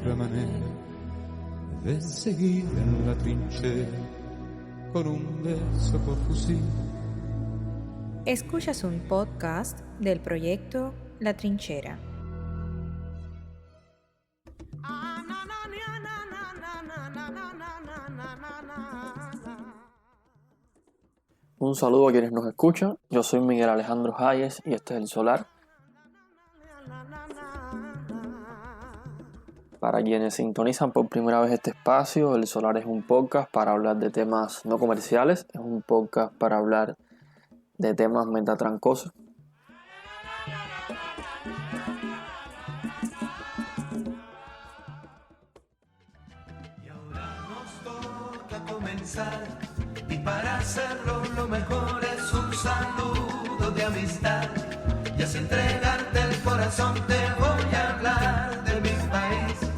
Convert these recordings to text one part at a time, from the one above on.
otra manera de seguir en la trinchera con un beso por fusil. Escuchas un podcast del proyecto La Trinchera. Un saludo a quienes nos escuchan. Yo soy Miguel Alejandro Hayes y este es El Solar. Para quienes sintonizan por primera vez este espacio, El Solar es un podcast para hablar de temas no comerciales, es un podcast para hablar de temas metatrancosos. Y ahora nos toca comenzar, y para hacerlo lo mejor es un saludo de amistad. Y así entregarte el corazón te voy a hablar de mi país,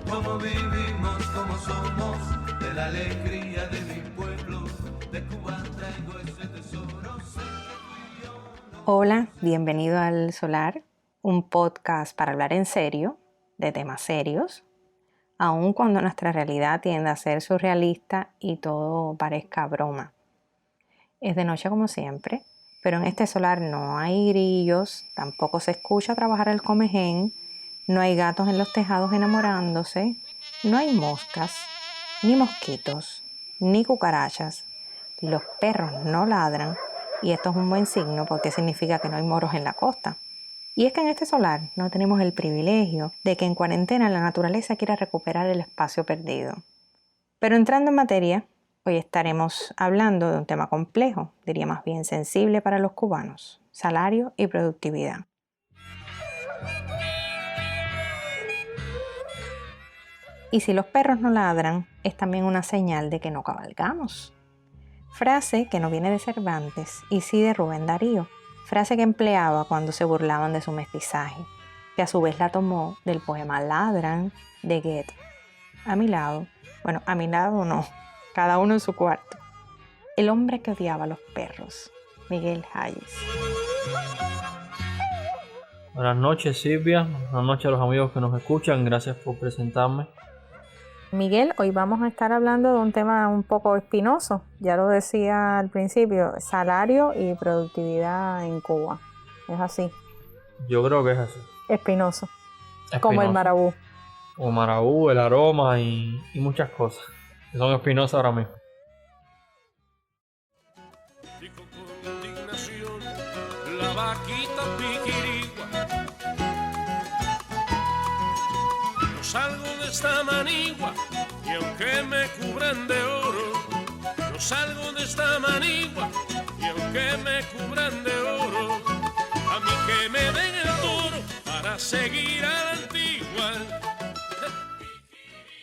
cómo vivimos, cómo somos, de la alegría de mi pueblo, de Cuba traigo ese tesoro, sé que tú y yo no... Hola, bienvenido al Solar, un podcast para hablar en serio, de temas serios, aun cuando nuestra realidad tiende a ser surrealista y todo parezca broma. Es de noche como siempre, pero en este solar no hay grillos, tampoco se escucha trabajar el comején, no hay gatos en los tejados enamorándose, no hay moscas, ni mosquitos, ni cucarachas, los perros no ladran, y esto es un buen signo porque significa que no hay moros en la costa. Y es que en este solar no tenemos el privilegio de que en cuarentena la naturaleza quiera recuperar el espacio perdido. Pero entrando en materia, hoy estaremos hablando de un tema complejo, diría más bien sensible para los cubanos: salario y productividad. Y si los perros no ladran, es también una señal de que no cabalgamos. Frase que no viene de Cervantes y sí de Rubén Darío, frase que empleaba cuando se burlaban de su mestizaje, que a su vez la tomó del poema Ladran de Goethe. A mi lado no, cada uno en su cuarto. El hombre que odiaba a los perros, Miguel Hayes. Buenas noches, Silvia. Buenas noches a los amigos que nos escuchan. Gracias por presentarme. Miguel, hoy vamos a estar hablando de un tema un poco espinoso, ya lo decía al principio, salario y productividad en Cuba. Es así, Yo creo que es así. espinoso. Como el marabú. Como marabú, el aroma y muchas cosas que son espinosas ahora mismo. Dijo con indignación la vaquita piquirigua: no salgo de esta manigua y aunque me cubran de oro, no salgo de esta manigua y aunque me cubran de oro, a mí que me den el toro para seguir a la antigua.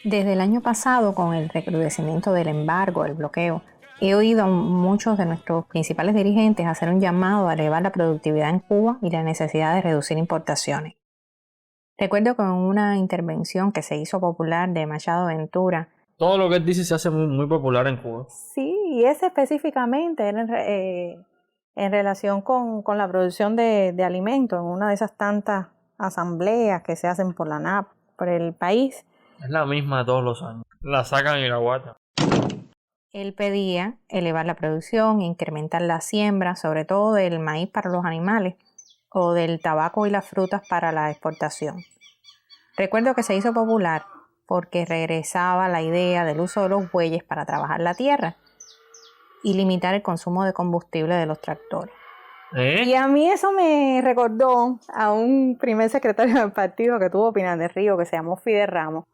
Desde el año pasado, con el recrudecimiento del embargo, el bloqueo, he oído a muchos de nuestros principales dirigentes hacer un llamado a elevar la productividad en Cuba y la necesidad de reducir importaciones. Recuerdo con una intervención que se hizo popular de Machado Ventura. Todo lo que él dice se hace muy popular en Cuba. Sí, y ese específicamente era en relación con la producción de alimentos, en una de esas tantas asambleas que se hacen por la NAP, por el país. Es la misma todos los años. La sacan y la guardan. Él pedía elevar la producción, incrementar la siembra, sobre todo del maíz para los animales o del tabaco y las frutas para la exportación. Recuerdo que se hizo popular porque regresaba la idea del uso de los bueyes para trabajar la tierra y limitar el consumo de combustible de los tractores. Y a mí eso me recordó a un primer secretario del partido que tuvo Pinar del Río, que se llamó Fidel Ramos,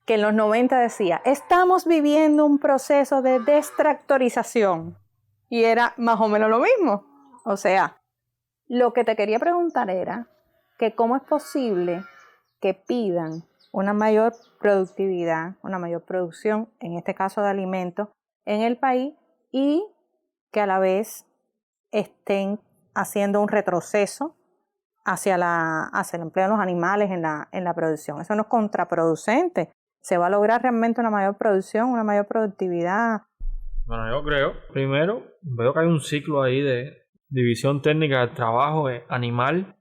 que en los 90 decía: estamos viviendo un proceso de destractorización. Y era más o menos lo mismo. O sea, lo que te quería preguntar era que cómo es posible que pidan una mayor productividad, una mayor producción, en este caso de alimentos, en el país, y que a la vez estén haciendo un retroceso hacia el empleo de los animales en la producción. Eso no es contraproducente. ¿Se va a lograr realmente una mayor producción, una mayor productividad? Bueno, yo creo, primero, veo que hay un ciclo ahí de división técnica del trabajo animal,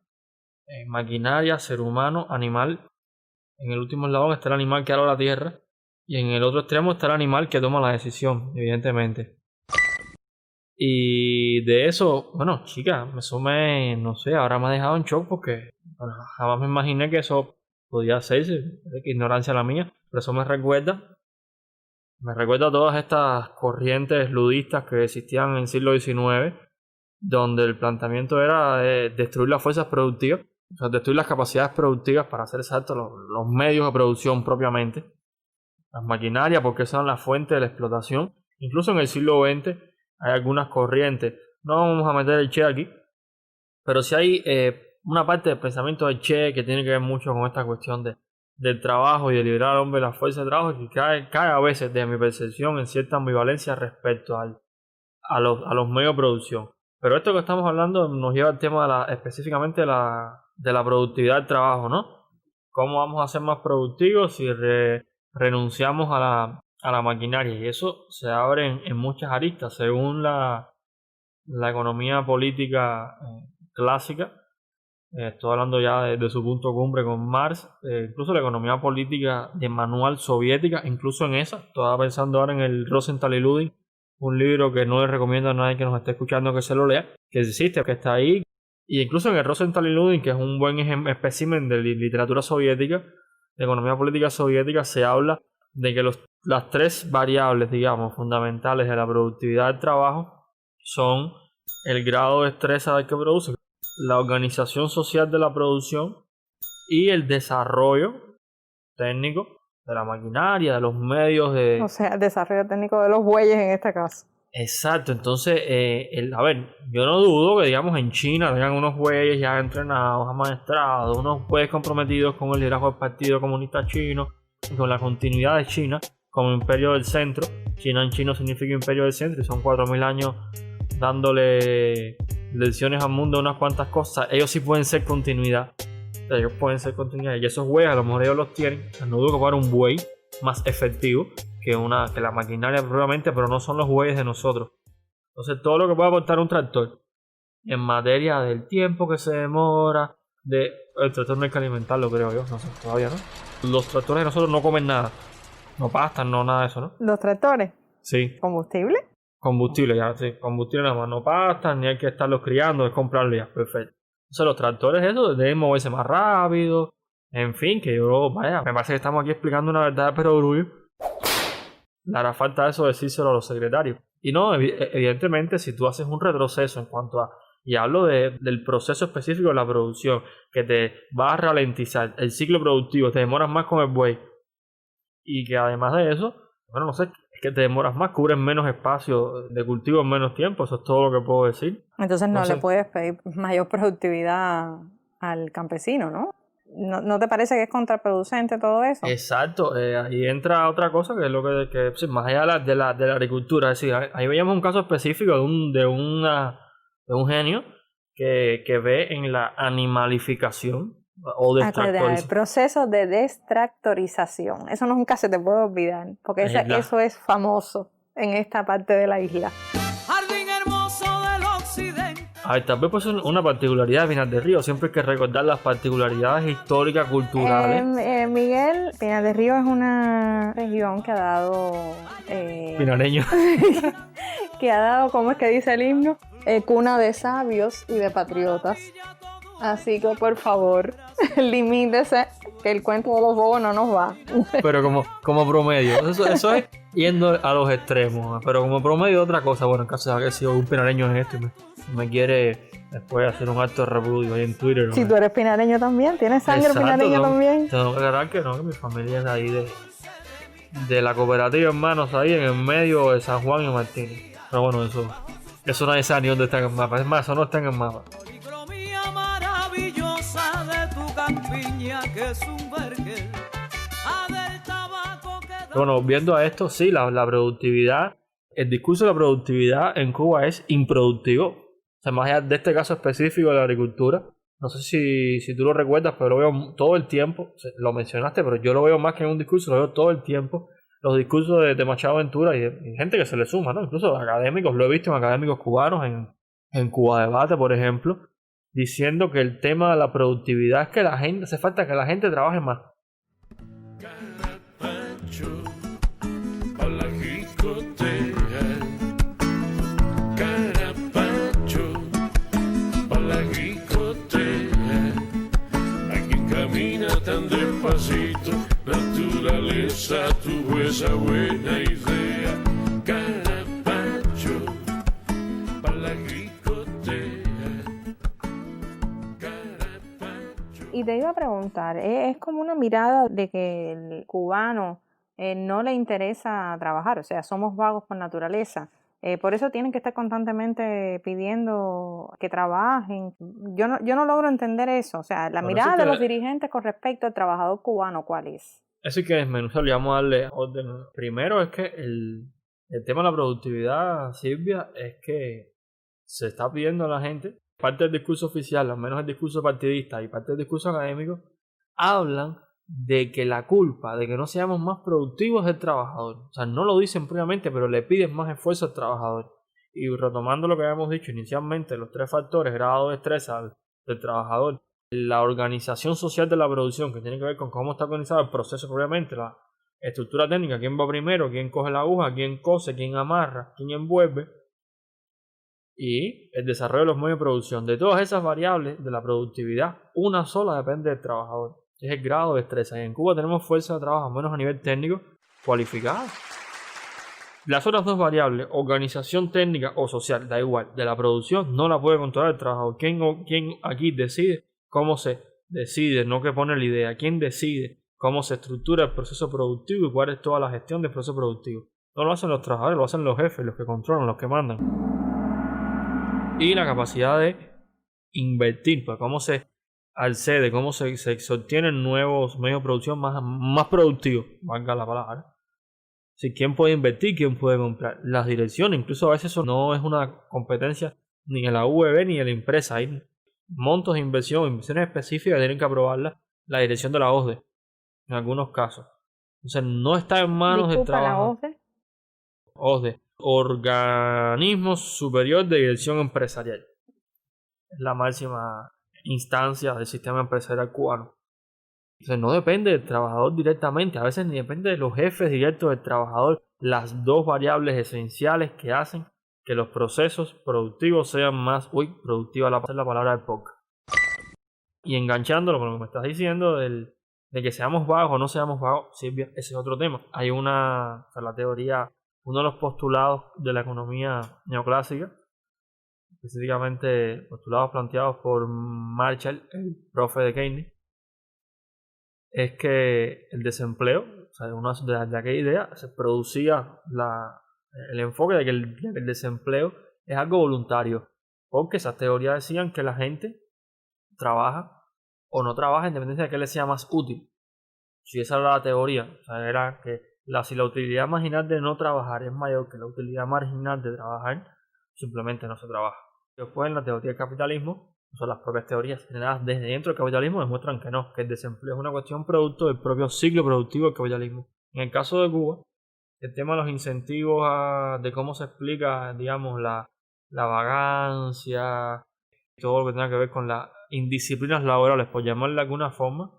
maquinaria, ser humano, animal, En el último eslabón está el animal que ala la tierra y en el otro extremo está el animal que toma la decisión, evidentemente. Y de eso, bueno, chica, eso no sé, ahora me ha dejado en shock porque jamás me imaginé que eso podía hacerse. Que ignorancia la mía, pero eso me recuerda a todas estas corrientes ludistas que existían en el siglo XIX, donde el planteamiento era destruir las fuerzas productivas, o sea, destruir las capacidades productivas, para ser exactos, los medios de producción propiamente, las maquinarias, porque son la fuente de la explotación. Incluso en el siglo XX hay algunas corrientes, no vamos a meter el Che aquí, pero sí hay una parte del pensamiento del Che que tiene que ver mucho con esta cuestión del trabajo y de liberar al hombre de la fuerza de trabajo, que cae a veces, de mi percepción, en cierta ambivalencia respecto a los medios de producción. Pero esto que estamos hablando nos lleva al tema específicamente de la productividad del trabajo, ¿no? ¿Cómo vamos a ser más productivos si renunciamos a la maquinaria? Y eso se abre en muchas aristas, según la economía política clásica. Estoy hablando ya de su punto cumbre con Marx, incluso la economía política de manual soviética, incluso en esa. Estaba pensando ahora en el Rosenthal y Luding, un libro que no le recomiendo a nadie que nos esté escuchando que se lo lea, que existe, que está ahí. Y incluso en el Rosenthal y Luding, que es un buen espécimen de literatura soviética, de economía política soviética, se habla de que las tres variables, digamos, fundamentales de la productividad del trabajo son el grado de destreza del que produce, la organización social de la producción y el desarrollo técnico de la maquinaria, de los medios de... O sea, el desarrollo técnico de los bueyes en este caso. Exacto, entonces, a ver, yo no dudo que, digamos, en China tengan unos bueyes ya entrenados, amaestrados, unos bueyes comprometidos con el liderazgo del Partido Comunista Chino y con la continuidad de China como imperio del centro. China en chino significa imperio del centro y son 4.000 años dándole lecciones al mundo de unas cuantas cosas. Ellos sí pueden ser continuidad. O sea, ellos pueden ser continuidad. Y esos bueyes a lo mejor ellos los tienen. O sea, no dudo que para un buey más efectivo que la maquinaria probablemente, pero no son los bueyes de nosotros. Entonces todo lo que puede aportar un tractor en materia del tiempo que se demora, el tractor no hay que alimentarlo, creo yo, no sé, todavía no. Los tractores de nosotros no comen nada, no pastan, no nada de eso, ¿no? ¿Los tractores? Sí. ¿Combustible? Combustible, ya, sí, combustible nada más, no pastan, ni hay que estarlos criando, es comprarlo ya, perfecto. Entonces los tractores eso deben moverse más rápido, en fin, que vaya, me parece que estamos aquí explicando una verdad de perogrullo. Le hará falta eso decírselo a los secretarios. Y no, evidentemente, si tú haces un retroceso en cuanto a, y hablo del proceso específico de la producción, que te va a ralentizar el ciclo productivo, te demoras más con el buey, y que además de eso, bueno, no sé, es que te demoras más, cubres menos espacio de cultivo en menos tiempo, eso es todo lo que puedo decir. Entonces no le puedes pedir mayor productividad al campesino, ¿no? ¿No te parece que es contraproducente todo eso? Exacto, ahí entra otra cosa que es lo que sí, más allá de la agricultura, es decir, ahí veíamos un caso específico de un genio que ve en la animalificación o destractorización. El proceso de destractorización, eso nunca se te puede olvidar, porque eso es famoso en esta parte de la isla. Jardín hermoso del occidente. A ver, tal vez pues una particularidad de Pinar del Río, siempre hay que recordar las particularidades históricas, culturales. Miguel, Pinar del Río es una región que ha dado... Pinareño. que ha dado, ¿cómo es que dice el himno? Cuna de sabios y de patriotas. Así que por favor, limítese, que el cuento de los bobos no nos va. Pero como promedio, eso es yendo a los extremos, pero como promedio otra cosa. Bueno, en caso de que si un pinareño en esto me quiere después hacer un acto de repudio ahí en Twitter, ¿no? Si tú eres pinareño también, tienes sangre pinareña también. Tengo que aclarar que no, que mi familia es de ahí de la cooperativa Hermanos, ahí en el medio de San Juan y Martínez. Pero bueno, eso nadie sabe ni dónde está en el mapa. Es más, eso no está en el mapa. Bueno, volviendo a esto, sí, la productividad, el discurso de la productividad en Cuba es improductivo. O sea, más allá de este caso específico de la agricultura, no sé si tú lo recuerdas, pero lo veo todo el tiempo. O sea, lo mencionaste, pero yo lo veo más que en un discurso, lo veo todo el tiempo. Los discursos de Machado Ventura y gente que se le suma, ¿no? Incluso académicos, lo he visto en académicos cubanos, en Cuba Debate, por ejemplo, diciendo que el tema de la productividad es que hace falta que la gente trabaje más. despacito, naturaleza tuvo esa buena idea. Carapacho, para la gricotea. Carapacho. Y te iba a preguntar, es como una mirada de que el cubano no le interesa trabajar, o sea, somos vagos por naturaleza. Por eso tienen que estar constantemente pidiendo que trabajen. Yo no logro entender eso. O sea, la Bueno, mirada sí de que- los dirigentes con respecto al trabajador cubano, ¿cuál es? Eso hay que desmenuzarlo y vamos a darle orden. Primero es que el tema de la productividad, Silvia, es que se está pidiendo a la gente, parte del discurso oficial, al menos el discurso partidista y parte del discurso académico, hablan de que la culpa de que no seamos más productivos es del trabajador. O sea, no lo dicen previamente, pero le piden más esfuerzo al trabajador. Y retomando lo que habíamos dicho inicialmente, los 3 factores, grado de destreza del trabajador, la organización social de la producción, que tiene que ver con cómo está organizado el proceso propiamente, la estructura técnica, quién va primero, quién coge la aguja, quién cose, quién amarra, quién envuelve, y el desarrollo de los medios de producción. De todas esas variables de la productividad, una sola depende del trabajador, es el grado de destreza. Y en Cuba tenemos fuerza de trabajo, al menos a nivel técnico, cualificada. Las otras 2 variables, organización técnica o social, da igual, de la producción no la puede controlar el trabajador. ¿Quién aquí decide cómo se decide, no que pone la idea? ¿Quién decide cómo se estructura el proceso productivo y cuál es toda la gestión del proceso productivo? No lo hacen los trabajadores, lo hacen los jefes, los que controlan, los que mandan. Y la capacidad de invertir, pues cómo se accede, cómo se obtienen nuevos medios de producción más productivos, valga la palabra. Si quién puede invertir, quién puede comprar. Las direcciones, incluso a veces eso no es una competencia ni en la UEB ni en la empresa. Hay montos de inversiones específicas que tienen que aprobarlas la dirección de la OSDE, en algunos casos. Entonces no está en manos del Disculpa, la trabajo. OSDE, Organismo Superior de Dirección Empresarial. Es la máxima instancia del sistema empresarial cubano. Entonces no depende del trabajador directamente, a veces ni depende de los jefes directos del trabajador, las 2 variables esenciales que hacen que los procesos productivos sean más... productiva la palabra del podcast. Y enganchándolo con lo que me estás diciendo de que seamos vagos o no seamos vagos, Silvia, ese es otro tema. Hay la teoría, uno de los postulados de la economía neoclásica, específicamente postulados planteados por Marshall, el profe de Keynes, es que el desempleo, o sea, de aquella idea, se producía el enfoque de que el desempleo es algo voluntario, porque esas teorías decían que la gente trabaja o no trabaja en dependencia de que le sea más útil. Si esa era la teoría, o sea, era que si la utilidad marginal de no trabajar es mayor que la utilidad marginal de trabajar, simplemente no se trabaja. Después en la teoría del capitalismo, son las propias teorías generadas desde dentro del capitalismo, demuestran que no, que el desempleo es una cuestión producto del propio ciclo productivo del capitalismo. En el caso de Cuba, el tema de los incentivos de cómo se explica, digamos, la vagancia, todo lo que tenga que ver con las indisciplinas laborales, por llamarle de alguna forma,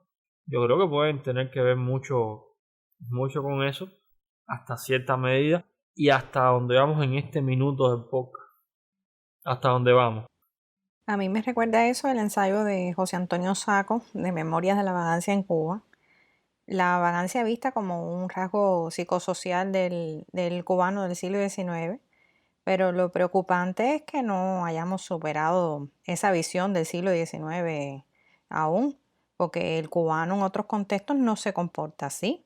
yo creo que pueden tener que ver mucho con eso, hasta cierta medida, y hasta donde vamos en este minuto del podcast. Hasta donde vamos. A mí me recuerda eso el ensayo de José Antonio Saco de Memorias de la Vagancia en Cuba. La vagancia vista como un rasgo psicosocial del cubano del siglo XIX, pero lo preocupante es que no hayamos superado esa visión del siglo XIX aún, porque el cubano en otros contextos no se comporta así.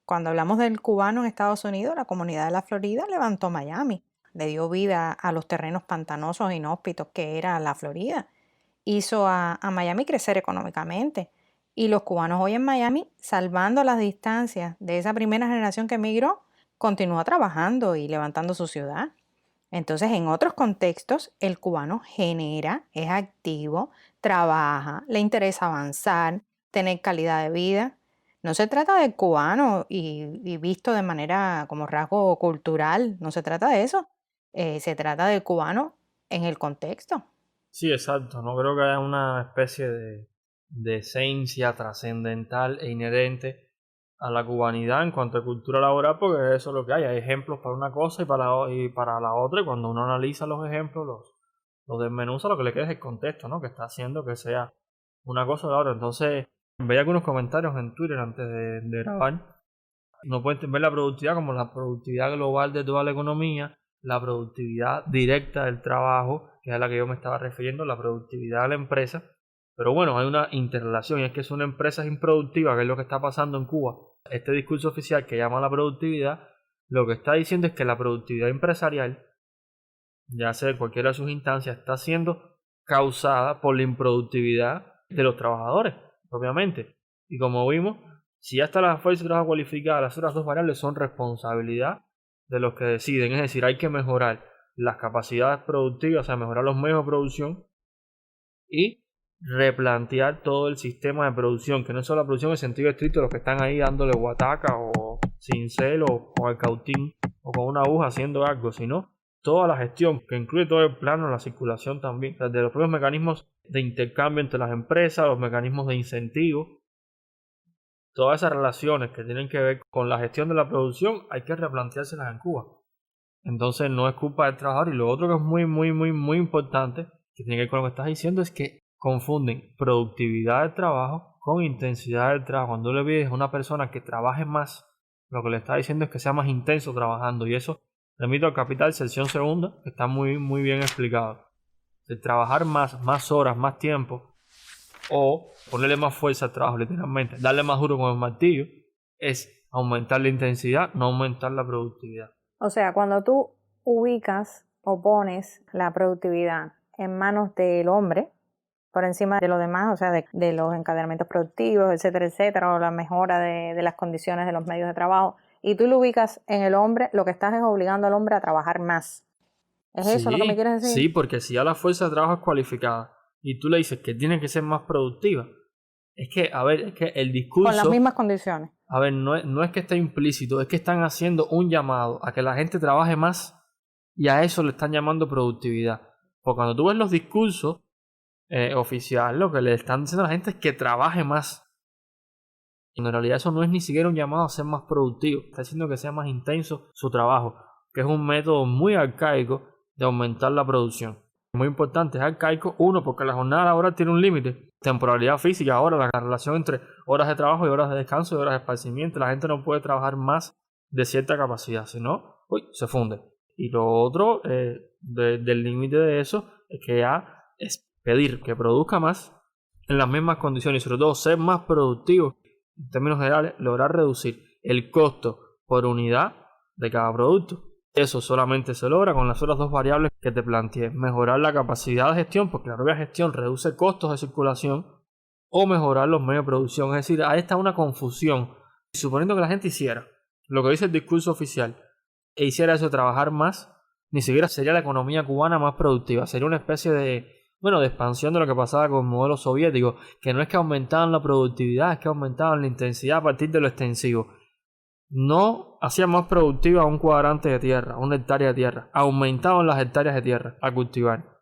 Cuando hablamos del cubano en Estados Unidos, la comunidad de la Florida levantó Miami, le dio vida a los terrenos pantanosos e inhóspitos que era la Florida, hizo a Miami crecer económicamente. Y los cubanos hoy en Miami, salvando las distancias de esa primera generación que emigró, continúa trabajando y levantando su ciudad. Entonces, en otros contextos, el cubano genera, es activo, trabaja, le interesa avanzar, tener calidad de vida. No se trata del cubano y visto de manera como rasgo cultural, no se trata de eso. Se trata del cubano en el contexto. Sí, exacto. No creo que haya una especie de esencia trascendental e inherente a la cubanidad en cuanto a cultura laboral, porque eso es lo que hay. Hay ejemplos para una cosa y para la otra, y cuando uno analiza los ejemplos, los desmenuza, lo que le queda es el contexto, ¿no? Que está haciendo que sea una cosa o la otra. Entonces, Veía algunos comentarios en Twitter antes de grabar. No pueden ver la productividad como la productividad global de toda la economía, la productividad directa del trabajo, que es a la que yo me estaba refiriendo, la productividad de la empresa. Pero bueno, hay una interrelación y es que si una empresa es improductiva, que es lo que está pasando en Cuba, este discurso oficial que llama a la productividad, lo que está diciendo es que la productividad empresarial, ya sea de cualquiera de sus instancias, está siendo causada por la improductividad de los trabajadores, obviamente. Y como vimos, si ya está la fuerza de trabajo cualificada, las otras dos variables son responsabilidad de los que deciden. Es decir, hay que mejorar las capacidades productivas, o sea, mejorar los medios de producción y replantear todo el sistema de producción, que no es solo la producción en sentido estricto de los que están ahí dándole guataca o cincel o con el cautín o con una aguja haciendo algo, sino toda la gestión, que incluye todo el plano, la circulación también, desde los propios mecanismos de intercambio entre las empresas, los mecanismos de incentivo, todas esas relaciones que tienen que ver con la gestión de la producción, hay que replanteárselas en Cuba. Entonces no es culpa del trabajador. Y lo otro que es muy importante, que tiene que ver con lo que estás diciendo, es que confunden productividad del trabajo con intensidad del trabajo. Cuando le pides a una persona que trabaje más, lo que le está diciendo es que sea más intenso trabajando. Y eso, remito al Capital, sección segunda, que está muy bien explicado. De trabajar más horas, más tiempo, o ponerle más fuerza al trabajo, literalmente, darle más duro con el martillo, es aumentar la intensidad, no aumentar la productividad. O sea, cuando tú ubicas o pones la productividad en manos del hombre, por encima de lo demás, o sea, de los encadenamientos productivos, etcétera, o la mejora de las condiciones de los medios de trabajo, y tú lo ubicas en el hombre, lo que estás es obligando al hombre a trabajar más. ¿Es eso lo que me quieres decir? Sí, porque si ya la fuerza de trabajo es cualificada y tú le dices que tiene que ser más productiva, es que el discurso... Con las mismas condiciones. A ver, no es que esté implícito, es que están haciendo un llamado a que la gente trabaje más y a eso le están llamando productividad. Porque cuando tú ves los discursos oficiales, lo que le están diciendo a la gente es que trabaje más. Y en realidad eso no es ni siquiera un llamado a ser más productivo. Está diciendo que sea más intenso su trabajo, que es un método muy arcaico de aumentar la producción. Muy importante, es arcaico, uno, porque la jornada laboral tiene un límite, temporalidad física, ahora la relación entre horas de trabajo y horas de descanso y horas de esparcimiento, la gente no puede trabajar más de cierta capacidad, si no, se funde. Y lo otro del límite de eso es que ya es pedir que produzca más en las mismas condiciones y sobre todo ser más productivo, en términos generales, lograr reducir el costo por unidad de cada producto. Eso solamente se logra con las otras dos variables que te planteé. Mejorar la capacidad de gestión, porque la propia gestión reduce costos de circulación, o mejorar los medios de producción. Es decir, ahí está una confusión. Suponiendo que la gente hiciera lo que dice el discurso oficial e hiciera eso de trabajar más, ni siquiera sería la economía cubana más productiva. Sería una especie de expansión de lo que pasaba con el modelo soviético, que no es que aumentaban la productividad, es que aumentaban la intensidad a partir de lo extensivo. No hacían más productiva un cuadrante de tierra, una hectárea de tierra. Aumentaban las hectáreas de tierra a cultivar.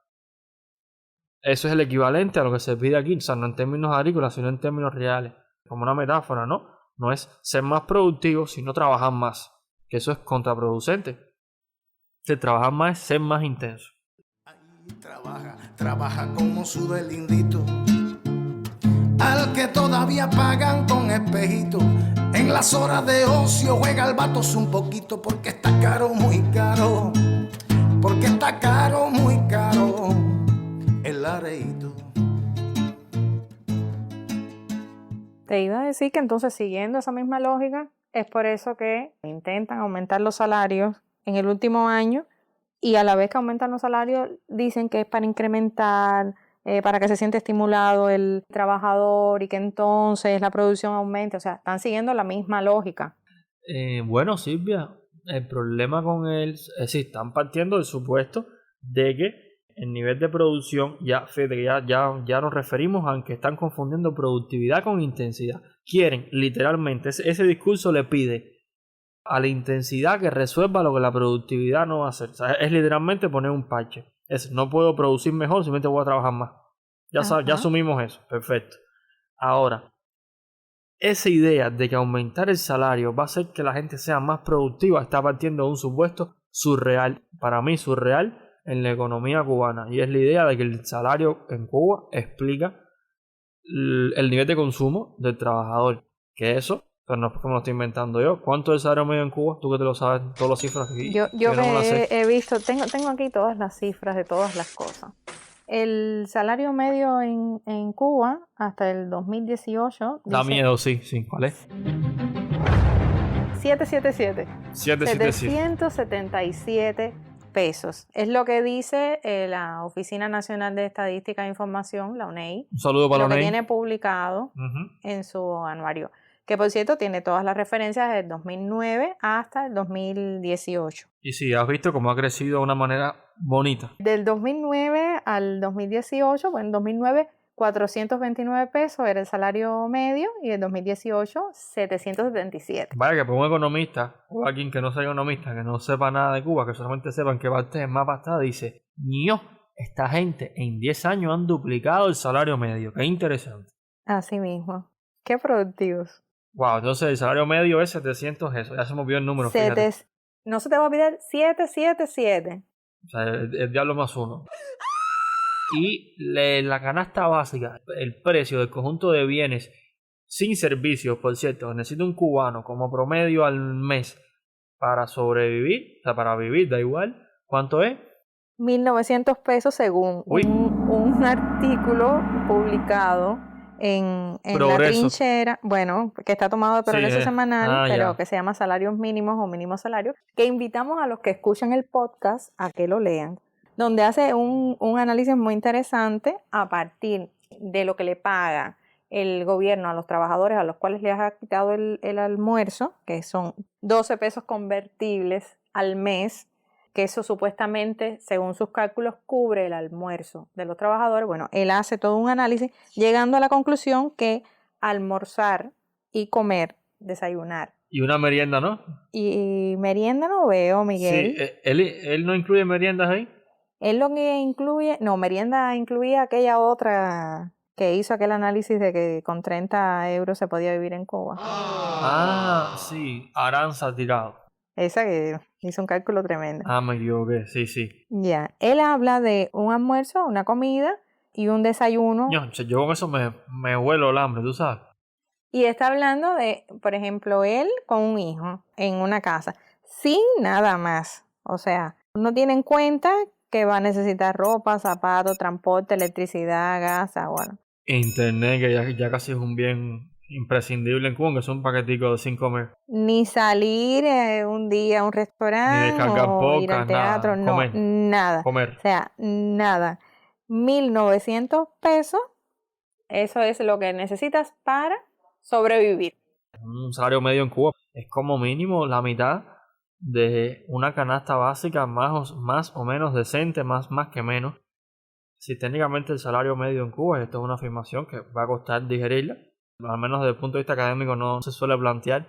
Eso es el equivalente a lo que se pide aquí, o sea, no en términos agrícolas, sino en términos reales. Como una metáfora, ¿no? No es ser más productivo, sino trabajar más. Que eso es contraproducente. Trabajar más es ser más intenso. Trabaja como suda el lindito, al que todavía pagan con espejito. En las horas de ocio juega al vatos un poquito, porque está caro, muy caro, porque está caro, muy caro el areíto. Te iba a decir que entonces, siguiendo esa misma lógica, es por eso que intentan aumentar los salarios en el último año, y a la vez que aumentan los salarios dicen que es para incrementar, para que se siente estimulado el trabajador y que entonces la producción aumente. O sea, están siguiendo la misma lógica. Bueno, Silvia, el problema con él es decir, están partiendo del supuesto de que el nivel de producción, ya nos referimos a que están confundiendo productividad con intensidad. Quieren, literalmente, ese discurso le pide a la intensidad que resuelva lo que la productividad no va a hacer. O sea, es literalmente poner un parche. No puedo producir mejor, simplemente voy a trabajar más. Ya asumimos eso. Perfecto. Ahora, esa idea de que aumentar el salario va a hacer que la gente sea más productiva está partiendo de un supuesto surreal. Para mí, surreal en la economía cubana. Y es la idea de que el salario en Cuba explica el nivel de consumo del trabajador. Que eso, pero no es porque me lo estoy inventando yo. ¿Cuánto es el salario medio en Cuba? Tú que te lo sabes, todas las cifras aquí. Yo no me las sé. he visto, tengo aquí todas las cifras de todas las cosas. El salario medio en Cuba hasta el 2018 Da dice miedo, sí. ¿Cuál es? 777. 777 pesos. Es lo que dice la Oficina Nacional de Estadística e Información, la UNEI. Un saludo para lo la que UNEI. tiene publicado en su anuario. Que por cierto tiene todas las referencias del 2009 hasta el 2018. Y sí, has visto cómo ha crecido de una manera bonita. Del 2009 al 2018, bueno, en 2009 429 pesos era el salario medio y en 2018 777. Vaya que para un economista o alguien que no sea economista, que no sepa nada de Cuba, que solamente sepan que parte en mapa está, dice, ño, esta gente en 10 años han duplicado el salario medio. Qué interesante. Así mismo. Qué productivos. Wow, entonces el salario medio es 700 eso. Ya se me olvidó el número, fíjate. No se te va a olvidar 777. O sea, el diablo más uno. Y la canasta básica, el precio del conjunto de bienes sin servicios, por cierto, necesita un cubano como promedio al mes para sobrevivir, o sea, para vivir, da igual. ¿Cuánto es? 1.900 pesos según un artículo publicado en La Trinchera, bueno, que está tomado de Progreso Semanal, pero que se llama Salarios Mínimos o Mínimo Salario, que invitamos a los que escuchan el podcast a que lo lean, donde hace un análisis muy interesante a partir de lo que le paga el gobierno a los trabajadores a los cuales les ha quitado el almuerzo, que son 12 pesos convertibles al mes, que eso supuestamente, según sus cálculos, cubre el almuerzo de los trabajadores. Bueno, él hace todo un análisis, llegando a la conclusión que almorzar y comer, desayunar. Y una merienda, ¿no? Y merienda no veo, Miguel. Sí, ¿él no incluye meriendas ahí? Él lo que incluye, no, merienda incluía aquella otra que hizo aquel análisis de que con 30 euros se podía vivir en Cuba. Ah, sí, Aranza tirado. Esa que hizo un cálculo tremendo. Ah, me equivoqué, sí. Ya, él habla de un almuerzo, una comida y un desayuno. Yo con eso me huelo el hambre, tú sabes. Y está hablando de, por ejemplo, él con un hijo en una casa, sin nada más. O sea, no tiene en cuenta que va a necesitar ropa, zapatos, transporte, electricidad, gas, agua. Internet, que ya casi es un bien imprescindible en Cuba, que es un paquetico de 5 meses. Ni salir un día a un restaurante, ni descargar o ir al teatro, nada. No, Comer. Nada. Comer. O sea, nada. 1.900 pesos, eso es lo que necesitas para sobrevivir. Un salario medio en Cuba es como mínimo la mitad de una canasta básica más o menos decente, más que menos. Si técnicamente el salario medio en Cuba, esto es una afirmación que va a costar digerirla, al menos desde el punto de vista académico no se suele plantear,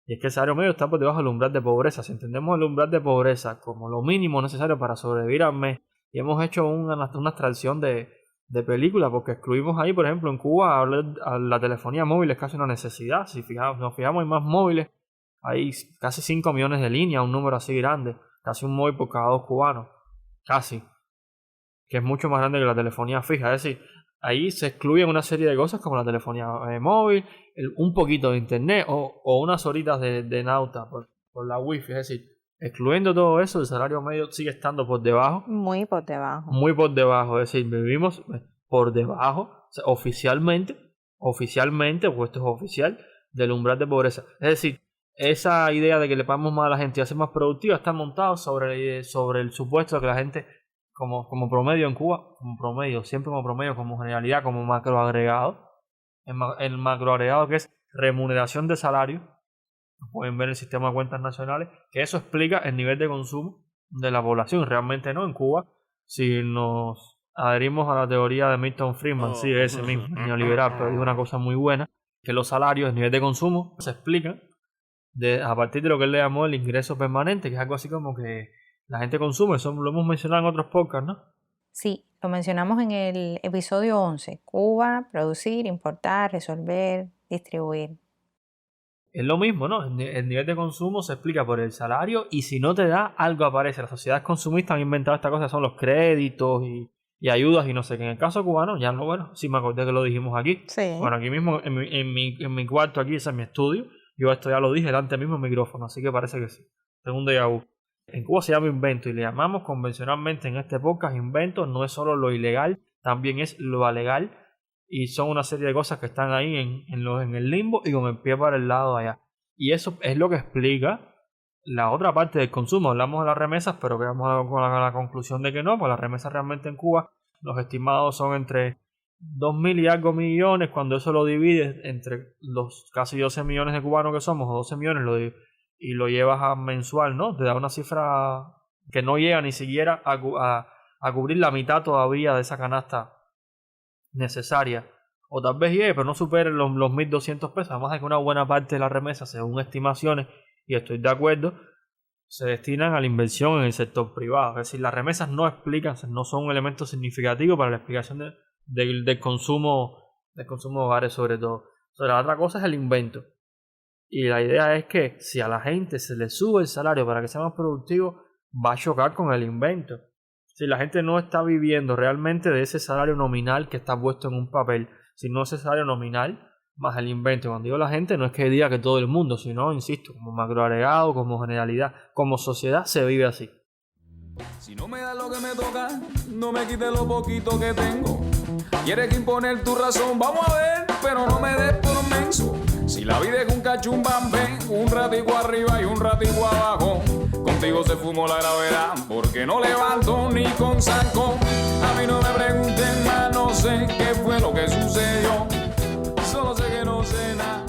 y es que el salario medio está por debajo del umbral de pobreza. Si entendemos el umbral de pobreza como lo mínimo necesario para sobrevivir al mes, y hemos hecho una extracción de películas, porque excluimos ahí, por ejemplo, en Cuba la telefonía móvil es casi una necesidad. Si nos fijamos en más móviles, hay casi 5 millones de líneas, un número así grande, casi un móvil por cada 2 cubanos, casi, que es mucho más grande que la telefonía fija. Es decir, ahí se excluyen una serie de cosas como la telefonía móvil, un poquito de internet o unas horitas de nauta por la wifi. Es decir, excluyendo todo eso, el salario medio sigue estando por debajo. Muy por debajo. Muy por debajo, es decir, vivimos por debajo, o sea, oficialmente, pues esto es oficial, del umbral de pobreza. Es decir, esa idea de que le pagamos más a la gente y hacer más productiva está montado sobre el supuesto de que la gente, como promedio en Cuba, siempre como promedio, como generalidad, como macroagregado, el macroagregado que es remuneración de salario, pueden ver el sistema de cuentas nacionales, que eso explica el nivel de consumo de la población. Realmente no, en Cuba, si nos adherimos a la teoría de Milton Friedman, sí, ese mismo, neoliberal, pero es una cosa muy buena, que los salarios, el nivel de consumo, se explican a partir de lo que él le llamó el ingreso permanente, que es algo así como que la gente consume. Eso lo hemos mencionado en otros podcasts, ¿no? Sí, lo mencionamos en el episodio 11. Cuba, producir, importar, resolver, distribuir. Es lo mismo, ¿no? El nivel de consumo se explica por el salario y si no te da, algo aparece. Las sociedades consumistas han inventado esta cosa, son los créditos y y ayudas y no sé qué. En el caso cubano, ya no, bueno, sí me acordé que lo dijimos aquí. Sí. Bueno, aquí mismo, en mi cuarto aquí, ese es mi estudio. Yo esto ya lo dije delante mismo el micrófono, así que parece que sí. Segundo déjà vu. En Cuba se llama invento y le llamamos convencionalmente en este podcast invento. No es solo lo ilegal, también es lo alegal. Y son una serie de cosas que están ahí en el limbo y con el pie para el lado de allá. Y eso es lo que explica la otra parte del consumo. Hablamos de las remesas, pero quedamos con la conclusión de que no, pues las remesas realmente en Cuba, los estimados son entre 2.000 y algo millones. Cuando eso lo divides entre los casi 12 millones de cubanos que somos, o 12 millones, y lo llevas a mensual, ¿no? Te da una cifra que no llega ni siquiera a cubrir la mitad todavía de esa canasta necesaria. O tal vez llegue, pero no supere los 1.200 pesos. Además de que una buena parte de las remesas, según estimaciones, y estoy de acuerdo, se destinan a la inversión en el sector privado. Es decir, las remesas no son un elemento significativo para la explicación del consumo de hogares sobre todo. La otra cosa es el invento. Y la idea es que si a la gente se le sube el salario para que sea más productivo, va a chocar con el invento. Si la gente no está viviendo realmente de ese salario nominal que está puesto en un papel, sino ese salario nominal más el invento. Cuando digo la gente, no es que diga que todo el mundo, sino, insisto, como macroagregado, como generalidad, como sociedad se vive así. Si no me das lo que me toca, no me quites lo poquito que tengo. Quieres imponer tu razón, vamos a ver, pero no me des por menso. Si la vida es un cachumbambe, un ratico arriba y un ratico abajo, contigo se fumó la gravedad, porque no levanto ni con saco. A mí no me pregunten más, no sé qué fue lo que sucedió. Solo sé que no sé nada,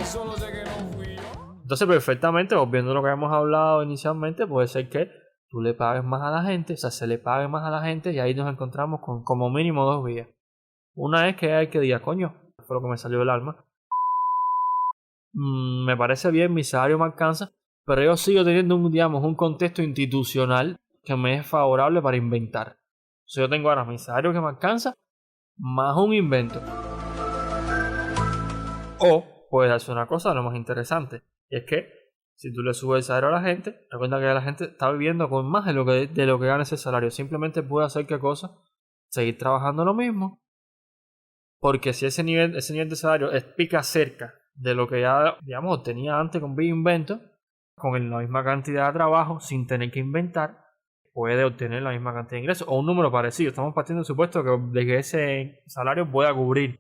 solo sé que no fui yo. Entonces, perfectamente, volviendo a lo que hemos hablado inicialmente, puede ser que tú le pagues más a la gente, o sea, se le pague más a la gente, y ahí nos encontramos con como mínimo dos vías. Una es que hay que diga, coño, fue lo que me salió del alma. Me parece bien, mi salario me alcanza, pero yo sigo teniendo un contexto institucional que me es favorable para inventar. O sea, yo tengo ahora mi salario que me alcanza, más un invento. O puedes hacer una cosa lo más interesante, y es que si tú le subes el salario a la gente, recuerda que la gente está viviendo con más de lo que gana ese salario. Simplemente puede hacer qué cosa, seguir trabajando lo mismo, porque si ese nivel de salario pica cerca de lo que ya, digamos, obtenía antes con Big Invento, con la misma cantidad de trabajo, sin tener que inventar, puede obtener la misma cantidad de ingresos, o un número parecido. Estamos partiendo del supuesto de que ese salario pueda cubrir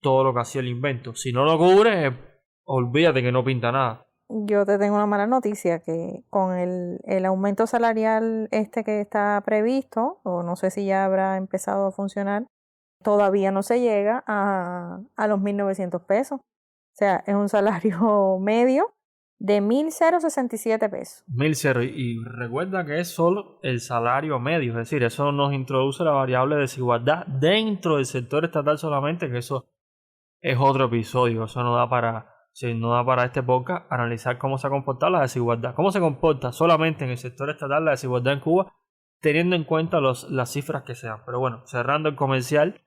todo lo que hacía el invento. Si no lo cubre, olvídate que no pinta nada. Yo te tengo una mala noticia, que con el aumento salarial que está previsto, o no sé si ya habrá empezado a funcionar, todavía no se llega a los 1.900 pesos. O sea, es un salario medio de 1.067 pesos. 1.000, y recuerda que es solo el salario medio, es decir, eso nos introduce la variable de desigualdad dentro del sector estatal solamente, que eso es otro episodio. Eso no da para este podcast analizar cómo se ha comportado la desigualdad, cómo se comporta solamente en el sector estatal la desigualdad en Cuba, teniendo en cuenta las cifras que sean. Pero bueno, cerrando el comercial,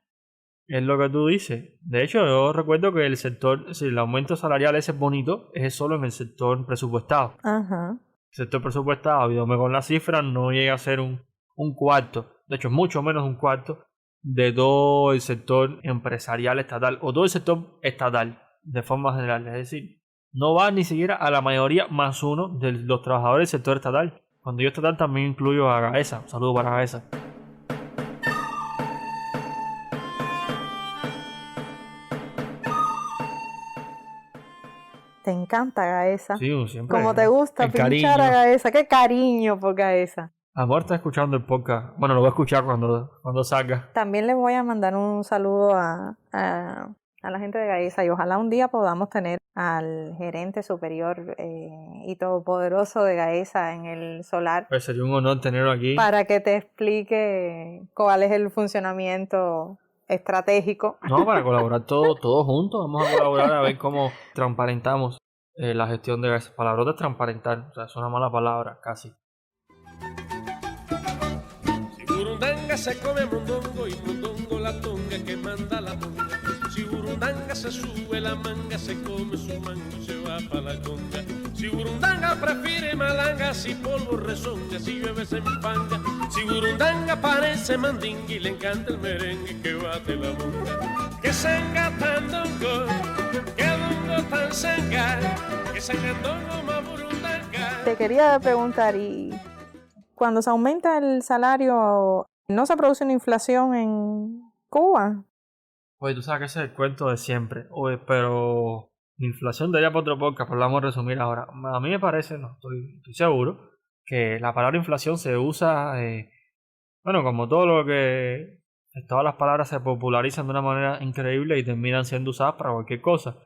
es lo que tú dices. De hecho, yo recuerdo que el aumento salarial ese bonito es solo en el sector presupuestado. Ajá. El sector presupuestado, ayúdame con las cifras, no llega a ser un cuarto, de hecho es mucho menos de un cuarto de todo el sector empresarial estatal, o todo el sector estatal de forma general. Es decir, no va ni siquiera a la mayoría más uno de los trabajadores del sector estatal. Cuando yo estatal también incluyo a Gaesa. Un saludo para Gaesa. Te encanta Gaesa. Sí, siempre. Como te gusta pinchar a Gaesa. Qué cariño por Gaesa. Amor está escuchando el podcast. Bueno, lo voy a escuchar cuando salga. También les voy a mandar un saludo a la gente de Gaesa, y ojalá un día podamos tener al gerente superior y todopoderoso de Gaesa en el solar. Pues sería un honor tenerlo aquí. Para que te explique cuál es el funcionamiento estratégico. No, para colaborar todos juntos. Vamos a colaborar a ver cómo transparentamos la gestión de Gaesa. Palabra de transparentar, o sea, es una mala palabra, casi. Si Burundanga se come mondongo y mondongo la tonga que manda la monga. Si Burundanga se sube la manga, se come su mango y se va pa' la conga. Si Burundanga prefiere malangas y polvo rezonga, si llueve se empanga. Si Burundanga parece mandingue y le encanta el merengue que bate la bunga. Que sanga tan dongo, que dongo tan sanga, que sanga dongo más Burundanga. Te quería preguntar, ¿y cuando se aumenta el salario, no se produce una inflación en Cuba? Oye, tú sabes que ese es el cuento de siempre. Oye, pero la inflación daría para otro podcast, pero la vamos a resumir ahora. A mí me parece, no estoy seguro, que la palabra inflación se usa, bueno, como todo lo que... Todas las palabras se popularizan de una manera increíble y terminan siendo usadas para cualquier cosa.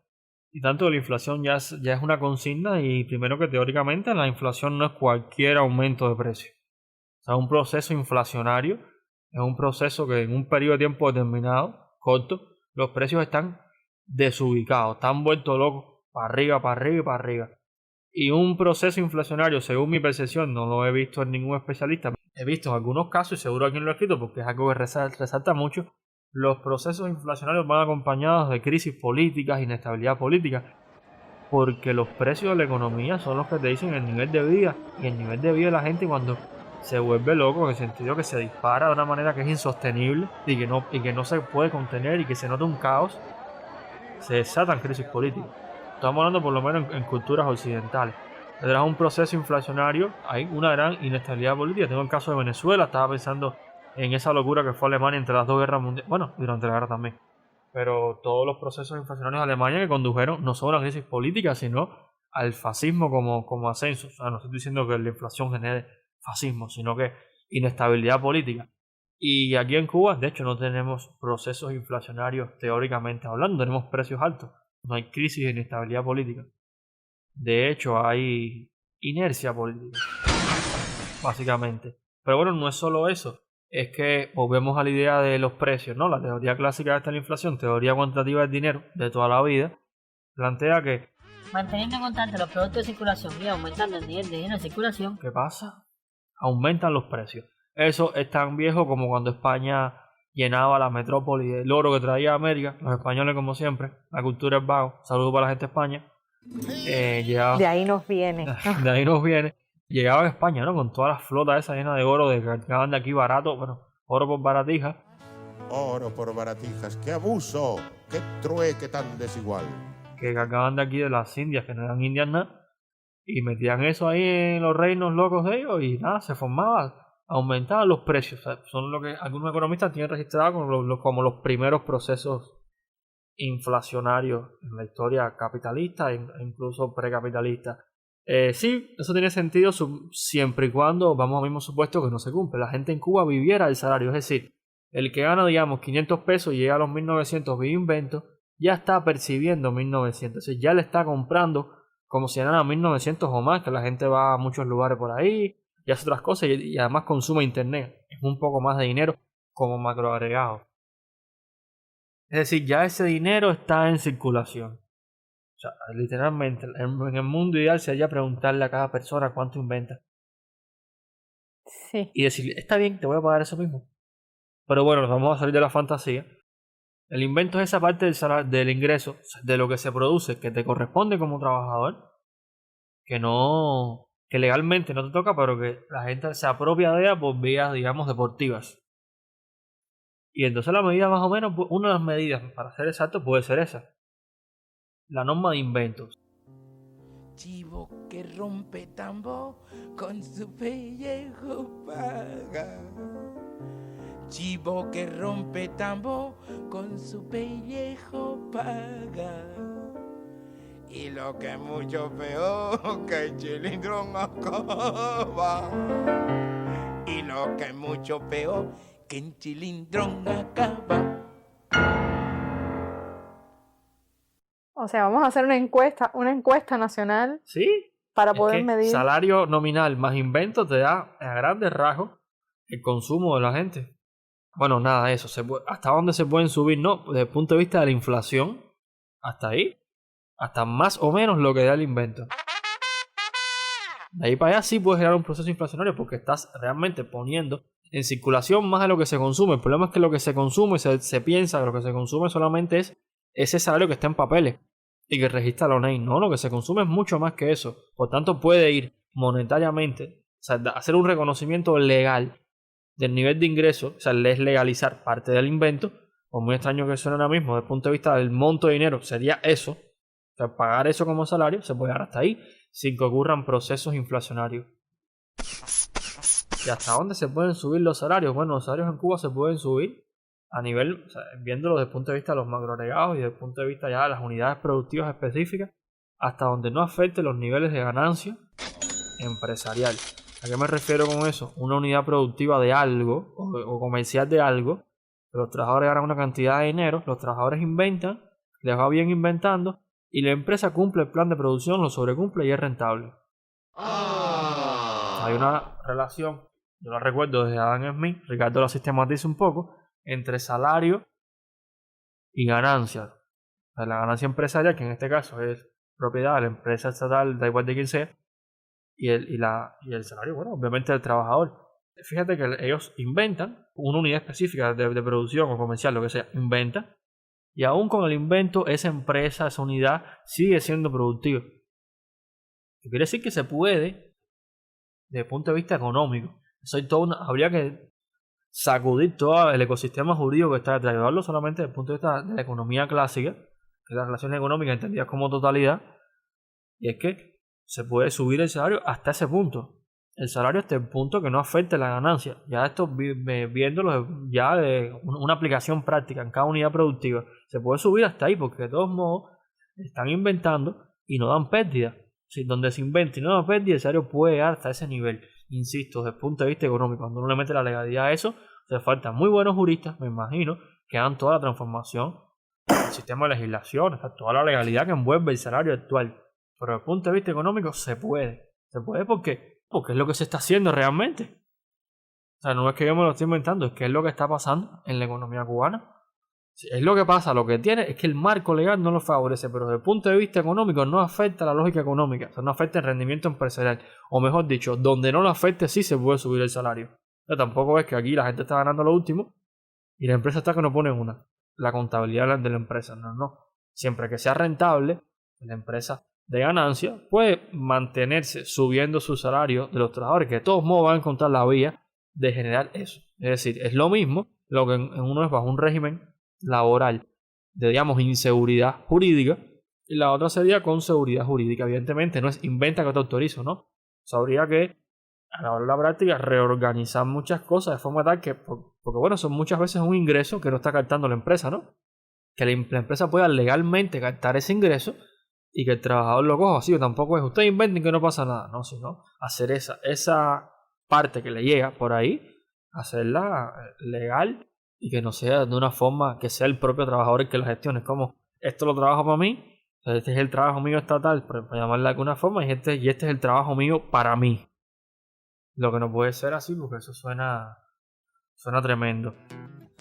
Y tanto la inflación ya es una consigna, y primero que teóricamente la inflación no es cualquier aumento de precio. O sea, un proceso inflacionario es un proceso que en un periodo de tiempo determinado, corto, los precios están desubicados, están vueltos locos, para arriba, para arriba y para arriba. Y un proceso inflacionario, según mi percepción, no lo he visto en ningún especialista, he visto en algunos casos, y seguro aquí lo he escrito porque es algo que resalta mucho, los procesos inflacionarios van acompañados de crisis políticas, inestabilidad política, porque los precios de la economía son los que te dicen el nivel de vida, y el nivel de vida de la gente cuando se vuelve loco, en el sentido que se dispara de una manera que es insostenible y que no se puede contener y que se nota un caos, se desatan crisis políticas. Estamos hablando por lo menos en culturas occidentales. Tendrás un proceso inflacionario, hay una gran inestabilidad política. Tengo el caso de Venezuela, estaba pensando en esa locura que fue Alemania entre las dos guerras mundiales, bueno, durante la guerra también. Pero todos los procesos inflacionarios de Alemania que condujeron no solo a la crisis política, sino al fascismo como ascenso. O sea, no estoy diciendo que la inflación genere fascismo, sino que inestabilidad política. Y aquí en Cuba, de hecho, no tenemos procesos inflacionarios teóricamente hablando, tenemos precios altos, no hay crisis de inestabilidad política. De hecho, hay inercia política, básicamente. Pero bueno, no es solo eso, es que volvemos a la idea de los precios, ¿no? La teoría clásica de la inflación, teoría cuantitativa del dinero de toda la vida, plantea que manteniendo constantes los productos de circulación y aumentando el nivel de dinero en circulación, ¿qué pasa? Aumentan los precios. Eso es tan viejo como cuando España llenaba la metrópoli del oro que traía América. Los españoles, como siempre, la cultura es vago. Saludos para la gente de España. De ahí nos viene. De ahí nos viene. Llegaba a España, ¿no? Con todas las flotas esas llenas de oro, de que cargaban de aquí barato, bueno, oro por baratijas. Oro por baratijas, qué abuso, qué trueque tan desigual. Que cargaban de aquí de las Indias, que no eran indias nada. Y metían eso ahí en los reinos locos de ellos y nada, se formaba, aumentaban los precios. O sea, son lo que algunos economistas tienen registrado como los primeros procesos inflacionarios en la historia capitalista e incluso precapitalista. Sí, eso tiene sentido siempre y cuando vamos al mismo supuesto que no se cumple. La gente en Cuba viviera el salario, es decir, el que gana, digamos, 500 pesos y llega a los 1900 vía invento, ya está percibiendo 1900, es decir, ya le está comprando como si ganara 1900 o más, que la gente va a muchos lugares por ahí y hace otras cosas y además consume internet. Es un poco más de dinero como macroagregado. Es decir, ya ese dinero está en circulación. O sea, literalmente, en el mundo ideal sería preguntarle a cada persona cuánto inventa. Sí. Y decirle, está bien, te voy a pagar eso mismo. Pero bueno, nos vamos a salir de la fantasía. El invento es esa parte del ingreso, de lo que se produce, que te corresponde como trabajador, que legalmente no te toca, pero que la gente se apropia de ella por vías, digamos, deportivas. Y entonces la medida más o menos, una de las medidas, para ser exacto, puede ser esa. La norma de inventos. Chivo que rompe tambo, con su pellejo paga. Chivo que rompe tambo, con su pellejo paga. Y lo que es mucho peor, que el chilindrón acaba. Y lo que es mucho peor, que el chilindrón acaba. O sea, vamos a hacer una encuesta nacional. Sí. Para poder medir. Salario nominal más invento te da a grandes rasgos el consumo de la gente. Bueno, nada, eso. ¿Hasta dónde se pueden subir? No, desde el punto de vista de la inflación, hasta ahí. Hasta más o menos lo que da el invento. De ahí para allá sí puedes generar un proceso inflacionario porque estás realmente poniendo en circulación más de lo que se consume. El problema es que lo que se consume, se piensa que lo que se consume solamente es ese salario que está en papeles. y que registra la ONEI. No, lo que se consume es mucho más que eso. Por tanto, puede ir monetariamente, o sea, hacer un reconocimiento legal del nivel de ingreso, o sea, es legalizar parte del invento. Por muy extraño que suene ahora mismo, desde el punto de vista del monto de dinero, sería eso. O sea, pagar eso como salario se puede dar hasta ahí, sin que ocurran procesos inflacionarios. ¿Y hasta dónde se pueden subir los salarios? Bueno, los salarios en Cuba se pueden subir a nivel, o sea, viéndolo desde el punto de vista de los macroagregados y desde el punto de vista ya de las unidades productivas específicas, hasta donde no afecte los niveles de ganancia empresarial. ¿A qué me refiero con eso? Una unidad productiva de algo o comercial de algo, los trabajadores ganan una cantidad de dinero, los trabajadores inventan, les va bien inventando y la empresa cumple el plan de producción, lo sobrecumple y es rentable. Hay una relación, yo la recuerdo desde Adam Smith, Ricardo la sistematiza un poco, entre salario y ganancia. O sea, la ganancia empresarial, que en este caso es propiedad de la empresa estatal, da igual de quién sea, y el salario, bueno, obviamente del trabajador. Fíjate que ellos inventan una unidad específica de producción o comercial, lo que sea, inventan, y aún con el invento, esa empresa, esa unidad sigue siendo productiva. Quiere decir que se puede, desde el punto de vista económico. Habría que sacudir todo el ecosistema jurídico que está detrás, llevarlo solamente desde el punto de vista de la economía clásica, que es las relaciones económicas entendidas como totalidad, y es que se puede subir el salario hasta ese punto. El salario hasta el punto que no afecte la ganancia. Ya esto viéndolo ya de una aplicación práctica en cada unidad productiva. Se puede subir hasta ahí porque de todos modos están inventando y no dan pérdida. Si donde se inventa y no da pérdida, el salario puede llegar hasta ese nivel. Insisto, desde el punto de vista económico, cuando uno le mete la legalidad a eso, se faltan muy buenos juristas, me imagino, que hagan toda la transformación del sistema de legislación, toda la legalidad que envuelve el salario actual. Pero desde el punto de vista económico se puede. Se puede porque es lo que se está haciendo realmente. O sea, no es que yo me lo estoy inventando, es que es lo que está pasando en la economía cubana. Es lo que pasa, lo que tiene es que el marco legal no lo favorece, pero desde el punto de vista económico no afecta la lógica económica, o sea, no afecta el rendimiento empresarial. O mejor dicho, donde no lo afecte sí se puede subir el salario. Pero tampoco es que aquí la gente está ganando lo último y la empresa está que no pone la contabilidad de la empresa. No. Siempre que sea rentable, la empresa de ganancia puede mantenerse subiendo su salario de los trabajadores, que de todos modos van a encontrar la vía de generar eso. Es decir, es lo mismo lo que en uno es bajo un régimen laboral de, digamos, inseguridad jurídica, y la otra sería con seguridad jurídica. Evidentemente no es inventa que te autorizo, ¿no? O sea, habría que a la hora de la práctica reorganizar muchas cosas de forma tal que, porque bueno, son muchas veces un ingreso que no está captando la empresa, ¿no? Que la empresa pueda legalmente captar ese ingreso y que el trabajador lo coja así. Tampoco es usted inventen que no pasa nada, no, sino hacer esa parte que le llega por ahí, hacerla legal y que no sea de una forma que sea el propio trabajador el que la gestione. Es como, esto lo trabajo para mí, este es el trabajo mío estatal, para llamarla de alguna forma, y este es el trabajo mío para mí. Lo que no puede ser así, porque eso suena tremendo.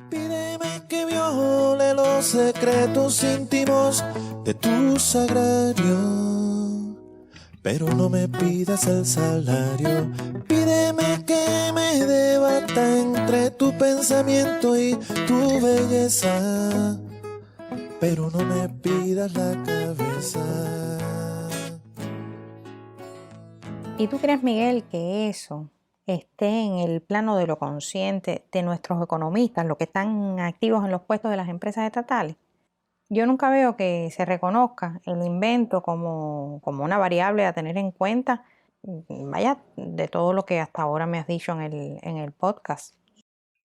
Pídeme que viole los secretos íntimos de tu sagrario, pero no me pidas el salario. Pídeme que me debata entre tu pensamiento y tu belleza, pero no me pidas la cabeza. ¿Y tú crees, Miguel, que eso esté en el plano de lo consciente de nuestros economistas, los que están activos en los puestos de las empresas estatales? Yo nunca veo que se reconozca el invento como una variable a tener en cuenta, vaya, de todo lo que hasta ahora me has dicho en el podcast.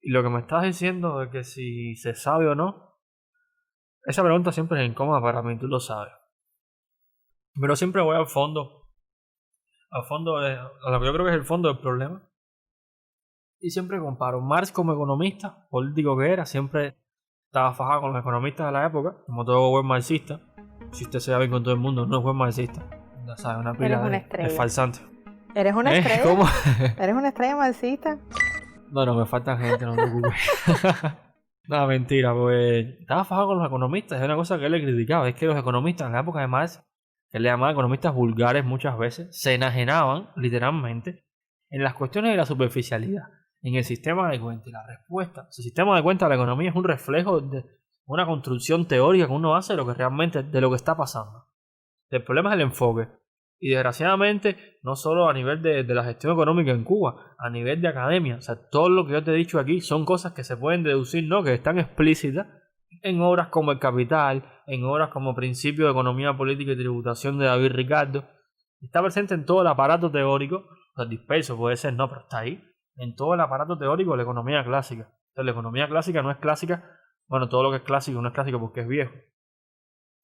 Y lo que me estás diciendo de que si se sabe o no, esa pregunta siempre es incómoda para mí, tú lo sabes. Pero siempre voy al fondo a lo que yo creo que es el fondo del problema. Y siempre comparo. Marx, como economista político que era, siempre estaba fajado con los economistas de la época, como todo buen marxista. Si usted se va bien con todo el mundo, no es buen marxista. Ya sabes, una pila de falsante. ¿Eres una estrella? ¿Cómo? ¿Eres una estrella marxista? No, me falta gente, no te preocupes. No, mentira, pues estaba fajado con los economistas. Es una cosa que él le criticaba. Es que los economistas en la época de Marx, que él le llamaba economistas vulgares muchas veces, se enajenaban literalmente en las cuestiones de la superficialidad, en el sistema de cuenta. Y la respuesta, el sistema de cuenta de la economía es un reflejo de una construcción teórica que uno hace de lo que realmente, de lo que está pasando. El problema es el enfoque. Y desgraciadamente, no solo a nivel de la gestión económica en Cuba, a nivel de academia. O sea, todo lo que yo te he dicho aquí son cosas que se pueden deducir, ¿no? Que están explícitas en obras como El Capital, en obras como Principio de Economía Política y Tributación de David Ricardo. Está presente en todo el aparato teórico, o sea, disperso puede ser, no, pero está ahí, en todo el aparato teórico de la economía clásica. Entonces, la economía clásica no es clásica, bueno, todo lo que es clásico no es clásico porque es viejo.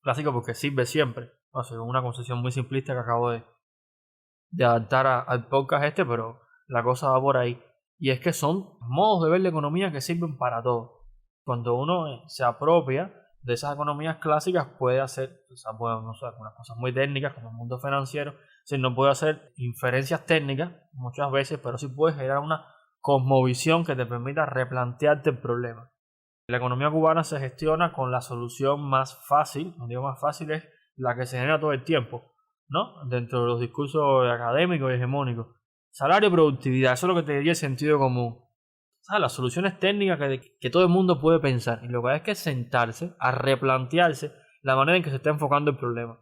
Clásico porque sirve siempre. O sea, una concepción muy simplista que acabo de adaptar al podcast pero la cosa va por ahí. Y es que son modos de ver la economía que sirven para todo. Cuando uno se apropia de esas economías clásicas puede hacer, o sea, no sé, algunas cosas muy técnicas como el mundo financiero, si no puede hacer inferencias técnicas muchas veces, pero sí puede generar una cosmovisión que te permita replantearte el problema. La economía cubana se gestiona con la solución más fácil, no digo más fácil, es la que se genera todo el tiempo, ¿no? Dentro de los discursos académicos y hegemónicos. Salario y productividad, eso es lo que te diría el sentido común. ¿Sabes? Las soluciones técnicas que todo el mundo puede pensar. Y lo que hay es que sentarse a replantearse la manera en que se está enfocando el problema.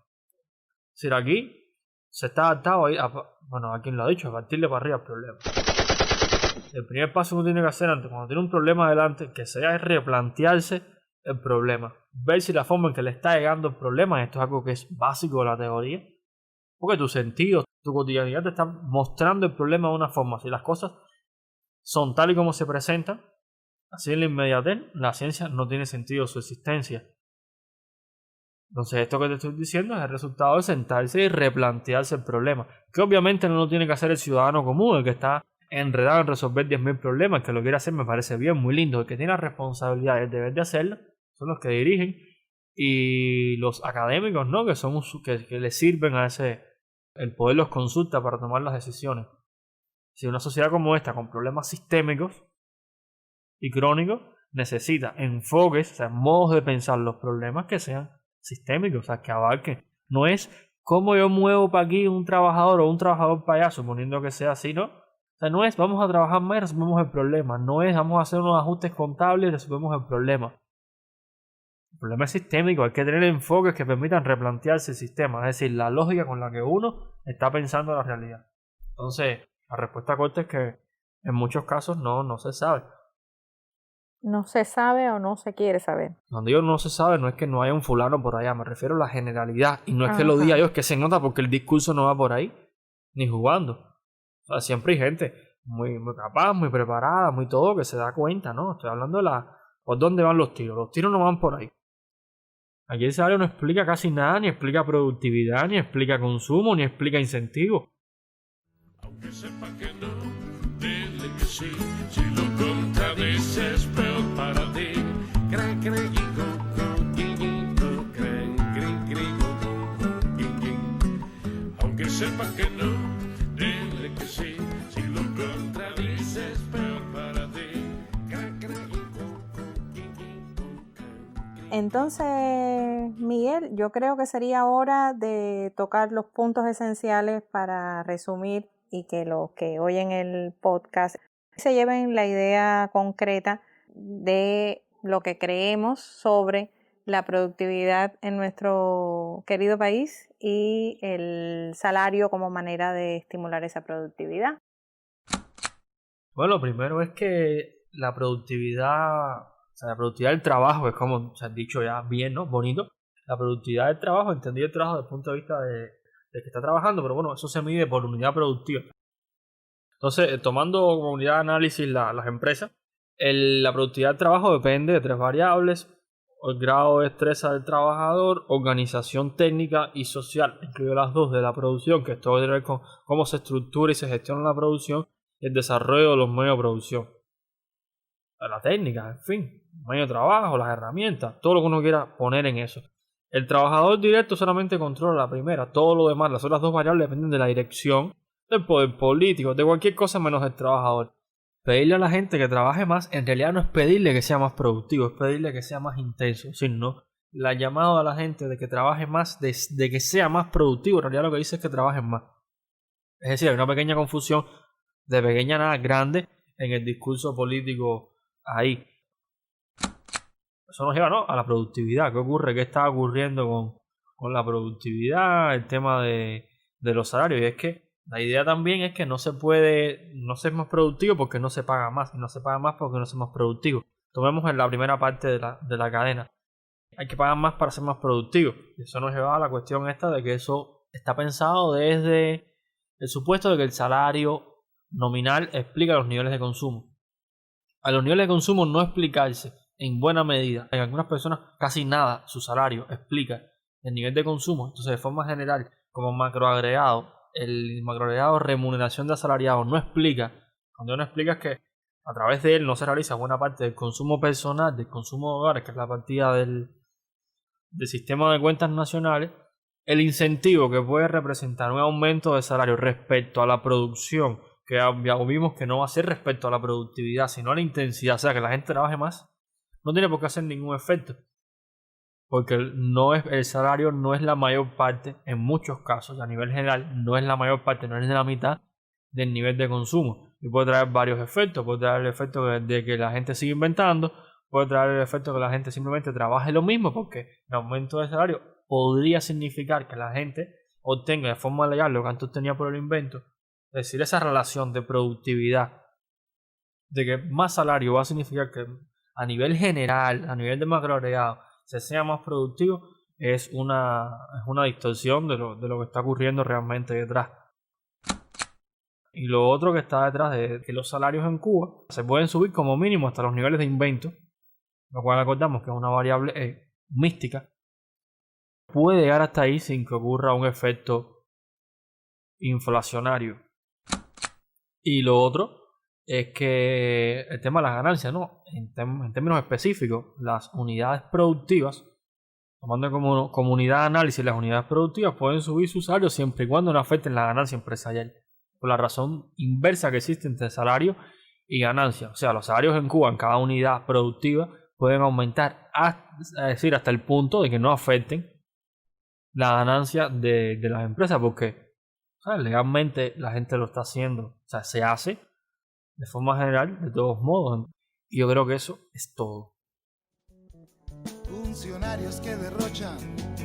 Es decir, aquí se está adaptado a quien lo ha dicho, a partirle para arriba el problema. El primer paso que uno tiene que hacer antes, cuando tiene un problema delante, que sea es replantearse el problema. Ver si la forma en que le está llegando el problema, esto es algo que es básico de la teoría, porque tus sentidos, tu cotidianidad te están mostrando el problema de una forma. Si las cosas son tal y como se presentan, así en la inmediatez, la ciencia no tiene sentido su existencia. Entonces esto que te estoy diciendo es el resultado de sentarse y replantearse el problema, que obviamente no lo tiene que hacer el ciudadano común, el que está enredado en resolver 10.000 problemas. El que lo quiere hacer me parece bien, muy lindo. El que tiene la responsabilidad y el deber de hacerlo son los que dirigen, y los académicos, ¿no? Que son que le sirven a el poder los consulta para tomar las decisiones. Si una sociedad como esta, con problemas sistémicos y crónicos, necesita enfoques, o sea, modos de pensar los problemas que sean sistémicos, o sea, que abarquen. No es cómo yo muevo para aquí un trabajador o un trabajador para allá, suponiendo que sea así, ¿no? O sea, no es vamos a trabajar más y resolvemos el problema. No es vamos a hacer unos ajustes contables y resolvemos el problema. El problema es sistémico. Hay que tener enfoques que permitan replantearse el sistema. Es decir, la lógica con la que uno está pensando la realidad. Entonces, la respuesta corta es que en muchos casos no se sabe. No se sabe o no se quiere saber. Cuando digo no se sabe, no es que no haya un fulano por allá. Me refiero a la generalidad. Y no es que lo diga yo, es que se nota porque el discurso no va por ahí. Ni jugando. O sea, siempre hay gente muy, muy capaz, muy preparada, muy todo, que se da cuenta, ¿no? Estoy hablando de por dónde van los tiros. Los tiros no van por ahí. Aquí el salario no explica casi nada, ni explica productividad, ni explica consumo, ni explica incentivos. Aunque sepa que no, dile que sí. Si lo contradices, peor para ti. Gran, gran, aunque sepa que no, dile que sí. Si lo contradices, peor para ti. Entonces, Miguel, yo creo que sería hora de tocar los puntos esenciales para resumir y que los que oyen el podcast se lleven la idea concreta de lo que creemos sobre la productividad en nuestro querido país y el salario como manera de estimular esa productividad. Bueno, lo primero es que la productividad, o sea, la productividad del trabajo, es como se ha dicho ya bien, ¿no? Bonito. La productividad del trabajo, entendido el trabajo desde el punto de vista de que está trabajando, pero bueno, eso se mide por unidad productiva. Entonces, tomando como unidad de análisis las empresas, la productividad del trabajo depende de 3 variables: el grado de destreza del trabajador, organización técnica y social, incluido las 2 de la producción, que esto tiene que ver con cómo se estructura y se gestiona la producción, y el desarrollo de los medios de producción. La técnica, en fin, medio de trabajo, las herramientas, todo lo que uno quiera poner en eso. El trabajador directo solamente controla la primera, todo lo demás, las otras 2 variables dependen de la dirección, del poder político, de cualquier cosa menos del trabajador. Pedirle a la gente que trabaje más, en realidad no es pedirle que sea más productivo, es pedirle que sea más intenso. Es decir, no, la llamada a la gente de que trabaje más, de que sea más productivo, en realidad lo que dice es que trabajen más. Es decir, hay una pequeña confusión, de pequeña nada grande, en el discurso político ahí. Eso nos lleva, ¿no?, a la productividad. ¿Qué ocurre? ¿Qué está ocurriendo la productividad, el tema de los salarios. Y es que la idea también es que no se puede no ser más productivo porque no se paga más, y no se paga más porque no se es más productivo. Tomemos en la primera parte de la cadena. Hay que pagar más para ser más productivo. Y eso nos lleva a la cuestión esta de que eso está pensado desde el supuesto de que el salario nominal explica los niveles de consumo. A los niveles de consumo no explicarse en buena medida, en algunas personas casi nada, su salario explica el nivel de consumo. Entonces, de forma general, como macroagregado, el macroagregado remuneración de asalariados no explica. Cuando no explica es que a través de él no se realiza buena parte del consumo personal, del consumo de hogares, que es la partida del sistema de cuentas nacionales. El incentivo que puede representar un aumento de salario respecto a la producción, que ya vimos que no va a ser respecto a la productividad, sino a la intensidad, o sea, que la gente trabaje más, no tiene por qué hacer ningún efecto. Porque el salario no es la mayor parte, en muchos casos, a nivel general, no es la mayor parte, no es de la mitad del nivel de consumo. Y puede traer varios efectos. Puede traer el efecto de que la gente sigue inventando, puede traer el efecto de que la gente simplemente trabaje lo mismo, porque el aumento de salario podría significar que la gente obtenga de forma legal lo que antes tenía por el invento. Es decir, esa relación de productividad, de que más salario va a significar que a nivel general, a nivel de macroagregado, se sea más productivo, es una distorsión de lo que está ocurriendo realmente detrás. Y lo otro que está detrás de que los salarios en Cuba se pueden subir como mínimo hasta los niveles de invento, lo cual acordamos que es una variable mística, puede llegar hasta ahí sin que ocurra un efecto inflacionario. Y lo otro es que el tema de las ganancias, ¿no? En términos específicos, las unidades productivas, tomando como unidad de análisis, las unidades productivas pueden subir su salario siempre y cuando no afecten la ganancia empresarial, por la razón inversa que existe entre salario y ganancia. O sea, los salarios en Cuba en cada unidad productiva pueden aumentar hasta el punto de que no afecten la ganancia de las empresas, porque, ¿sabes?, legalmente la gente lo está haciendo, o sea, se hace de forma general, de todos modos. Y yo creo que eso es todo. Funcionarios que derrochan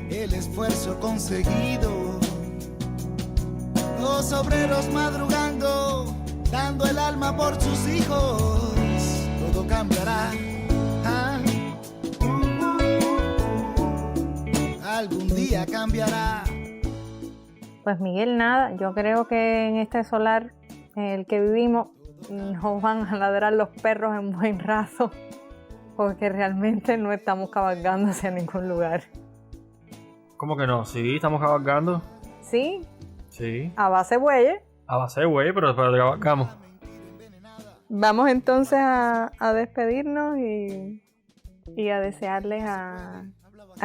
el esfuerzo conseguido. Los obreros madrugando, dando el alma por sus hijos. Todo cambiará. Algún día cambiará. Pues Miguel, nada, yo creo que en este solar en el que vivimos nos van a ladrar los perros en buen rato, porque realmente no estamos cabalgando hacia ningún lugar. ¿Cómo que no? Sí, estamos cabalgando. ¿Sí? Sí. A base de bueyes. A base de bueyes, pero cabalgamos. Vamos entonces a despedirnos y a desearles a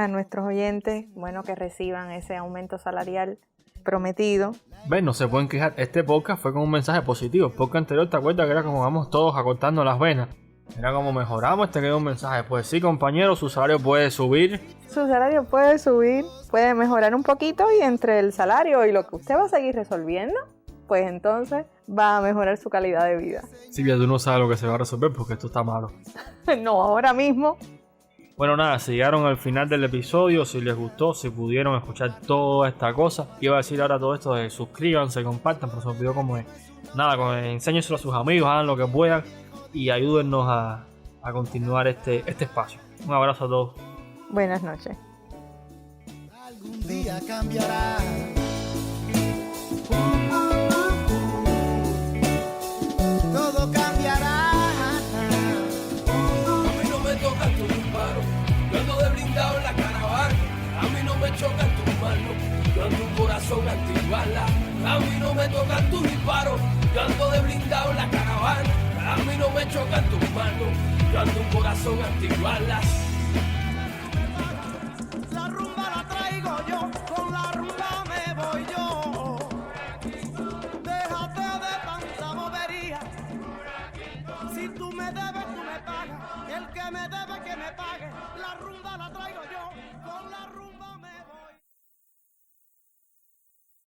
nuestros oyentes, bueno, que reciban ese aumento salarial prometido. Ven, no se pueden quejar. Este podcast fue con un mensaje positivo. El podcast anterior, ¿te acuerdas que era como vamos todos acortando las venas? Era como mejoramos, este quedó un mensaje. Pues sí, compañero, su salario puede subir. Su salario puede subir, puede mejorar un poquito, y entre el salario y lo que usted va a seguir resolviendo, pues entonces va a mejorar su calidad de vida. Silvia, tú no sabes lo que se va a resolver porque esto está malo. No, ahora mismo. Bueno, nada, si llegaron al final del episodio, si les gustó, si pudieron escuchar toda esta cosa, iba a decir ahora todo esto de suscríbanse, compartan, pero se me olvidó cómo es. Nada, enséñenselo a sus amigos, hagan lo que puedan y ayúdennos a continuar este espacio. Un abrazo a todos. Buenas noches. Algún día cambiará. Todo cambiará. A mí no me tocan tus disparos, yo ando de blindado en la caravana. A mí no me chocan tus manos, yo ando un corazón antibala. A mí no me tocan tus disparos, yo ando de blindado en la caravana. A mí no me chocan tus manos, yo ando un corazón antibalas. La rumba la traigo yo.